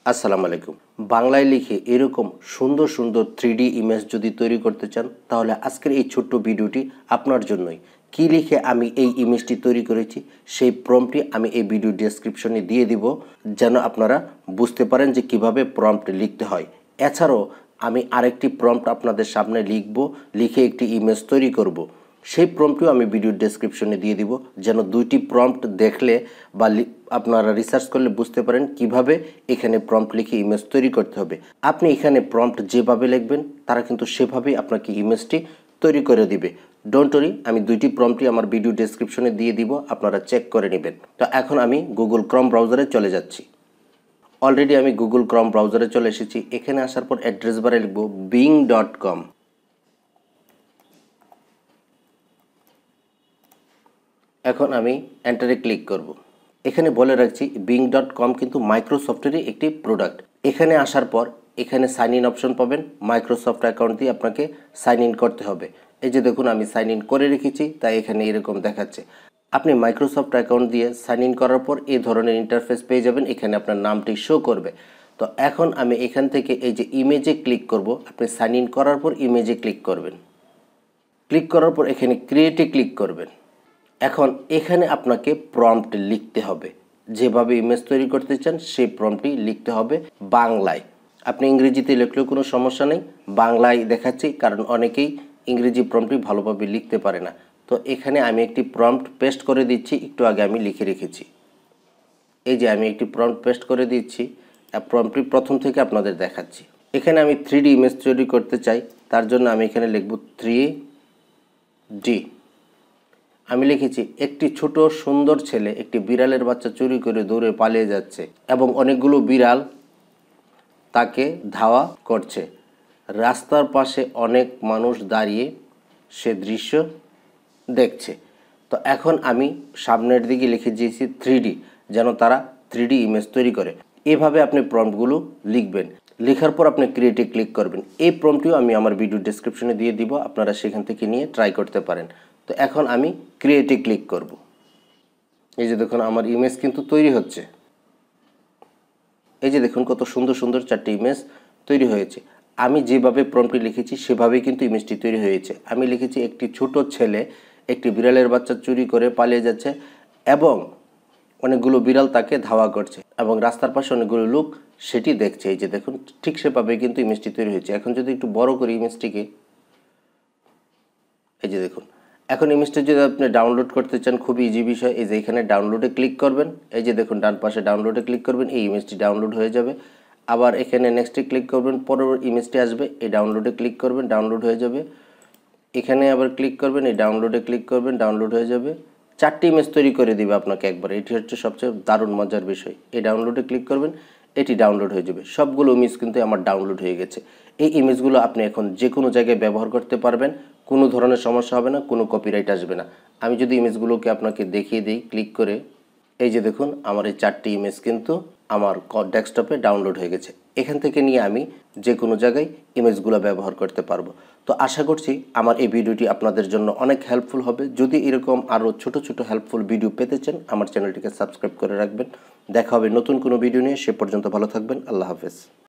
আসসালামু আলাইকুম। বাংলায় লিখে এরকম সুন্দর সুন্দর 3D ইমেজ যদি তৈরি করতে চান তাহলে আজকের এই ছোট্ট ভিডিওটি আপনার জন্যই। কি লিখে আমি এই ইমেজটি তৈরি করেছি সেই প্রম্পটটি আমি এই ভিডিও ডেসক্রিপশনে দিয়ে দিব, যেন আপনারা বুঝতে পারেন যে কিভাবে প্রম্পট লিখতে হয়। এছাড়াও আমি আরেকটি প্রম্পট আপনাদের সামনে লিখে একটি ইমেজ তৈরি করব। সেই প্রম্পটটিও আমি ভিডিও ডেসক্রিপশনে দিয়ে দিব, যেন দুইটি প্রম্পট দেখলে বা আপনারা রিসার্চ করলে বুঝতে পারেন কিভাবে এখানে প্রম্পট লিখে ইমেজ তৈরি করতে হবে। আপনি এখানে প্রম্পট যেভাবে লিখবেন তারা কিন্তু সেভাবেই আপনাকে ইমেজটি তৈরি করে দিবে। ডোন্ট ওয়ারি, আমি দুইটি প্রম্পটই আমার ভিডিও ডেসক্রিপশনে দিয়ে দিব, আপনারা চেক করে নেবেন। তো এখন আমি গুগল ক্রোম ব্রাউজারে চলে যাচ্ছি। অলরেডি আমি গুগল ক্রোম ব্রাউজারে চলে এসেছি। এখানে আসার পর অ্যাড্রেস বারে লিখব bing.com। এখন আমি এন্টারে ক্লিক করব। এখানে বলে রাখছি bing.com কিন্তু মাইক্রোসফটেরই একটি প্রোডাক্ট। এখানে আসার পর এখানে সাইন ইন অপশন পাবেন। মাইক্রোসফট অ্যাকাউন্ট দিয়ে আপনাকে সাইন ইন করতে হবে। এই যে দেখুন আমি সাইন ইন করে রেখেছি, তাই এখানে এরকম দেখাচ্ছে। আপনি মাইক্রোসফট অ্যাকাউন্ট দিয়ে সাইন ইন করার পর এই ধরনের ইন্টারফেস পেয়ে যাবেন। এখানে আপনার নামটি শো করবে। তো এখন আমি এখান থেকে এই যে ইমেজে ক্লিক করব। আপনি সাইন ইন করার পর ইমেজে ক্লিক করবেন। ক্লিক করার পর এখানে ক্রিয়েটে ক্লিক করবেন। এখন এখানে আপনাকে প্রম্পট লিখতে হবে, যেভাবে ইমেজ তৈরি করতে চান সেই প্রম্পটটি লিখতে হবে বাংলায়। আপনি ইংরেজিতে লিখলেও কোনো সমস্যা নেই, বাংলায় দেখাচ্ছি কারণ অনেকেই ইংরেজি প্রম্পটটি ভালোভাবে লিখতে পারে না। তো এখানে আমি একটি প্রম্পট পেস্ট করে দিচ্ছি, একটু আগে আমি লিখে রেখেছি। এই যে আমি একটি প্রম্পট পেস্ট করে দিচ্ছি, প্রম্পটটি প্রথম থেকে আপনাদের দেখাচ্ছি। এখানে আমি 3D ইমেজ তৈরি করতে চাই, তার জন্য আমি এখানে লিখব 3D। আমি লিখেছি একটি ছোট সুন্দর ছেলে একটি বিড়ালের বাচ্চা চুরি করে দৌড়ে পালিয়ে যাচ্ছে এবং অনেকগুলো বিড়াল তাকে ধাওয়া করছে। রাস্তার পাশে অনেক মানুষ দাঁড়িয়ে সে দৃশ্য দেখছে। তো এখন আমি সামনের দিকে লিখে দিয়েছি 3D, যেন তারা 3D ইমেজ তৈরি করে। এভাবে আপনি প্রম্পটগুলো লিখবেন। লেখার পর আপনি ক্রিয়েটে ক্লিক করবেন। এই প্রম্পটটিও আমি আমার ভিডিও ডেসক্রিপশনে দিয়ে দিব, আপনারা সেখান থেকে নিয়ে ট্রাই করতে পারেন। তো এখন আমি ক্রিয়েটে ক্লিক করব। এই যে দেখুন আমার ইমেজ কিন্তু তৈরি হচ্ছে। এই যে দেখুন কত সুন্দর সুন্দর 4টি ইমেজ তৈরি হয়েছে। আমি যেভাবে প্রম্পটটি লিখেছি সেভাবেই কিন্তু ইমেজটি তৈরি হয়েছে। আমি লিখেছি একটি ছোট ছেলে একটি বিড়ালের বাচ্চা চুরি করে পালিয়ে যাচ্ছে এবং অনেকগুলো বিড়াল তাকে ধাওয়া করছে এবং রাস্তার পাশে অনেকগুলো লোক সেটি দেখছে। এই যে দেখুন ঠিক সেভাবে কিন্তু ইমেজটি তৈরি হয়েছে। এখন যদি একটু বড় করি ইমেজটিকে, এই যে দেখুন এখন ইমেজটা যদি আপনি ডাউনলোড করতে চান খুব ইজি বিষয়। এই যে এখানে ডাউনলোডে ক্লিক করবেন। এই যে দেখুন ডান পাশে ডাউনলোডে ক্লিক করবেন, এই ইমেজটি ডাউনলোড হয়ে যাবে। আবার এখানে নেক্সটে ক্লিক করবেন, পরবর্তী ইমেজটি আসবে, এই ডাউনলোডে ক্লিক করবেন, ডাউনলোড হয়ে যাবে। এখানে আবার ক্লিক করবেন, এই ডাউনলোডে ক্লিক করবেন, ডাউনলোড হয়ে যাবে। 4টি ইমেজ তৈরি করে দিবে আপনাকে একবার। এটি হচ্ছে সবচেয়ে দারুণ মজার বিষয়। এই ডাউনলোডে ক্লিক করবেন, এটি ডাউনলোড হয়ে যাবে। সবগুলো ইমেজ কিন্তু আমার ডাউনলোড হয়ে গেছে। এই ইমেজগুলো আপনি এখন যে কোনো জায়গায় ব্যবহার করতে পারবেন, কোনো ধরনের সমস্যা হবে না, কোনো কপিরাইট আসবে না। আমি যদি ইমেজগুলোকে আপনাকে দেখিয়ে দিই ক্লিক করে, এই যে দেখুন আমার এই 4টি ইমেজ কিন্তু আমার ডেস্কটপে ডাউনলোড হয়ে গেছে। এখান থেকে নিয়ে আমি যে কোনো জায়গায় ইমেজগুলো ব্যবহার করতে পারবো। তো আশা করছি আমার এই ভিডিওটি আপনাদের জন্য অনেক হেল্পফুল হবে। যদি এরকম আরও ছোট ছোট হেল্পফুল ভিডিও পেতে চান আমার চ্যানেলটিকে সাবস্ক্রাইব করে রাখবেন। দেখা হবে নতুন কোনো ভিডিও নিয়ে। সে পর্যন্ত ভালো থাকবেন। আল্লাহ হাফেজ।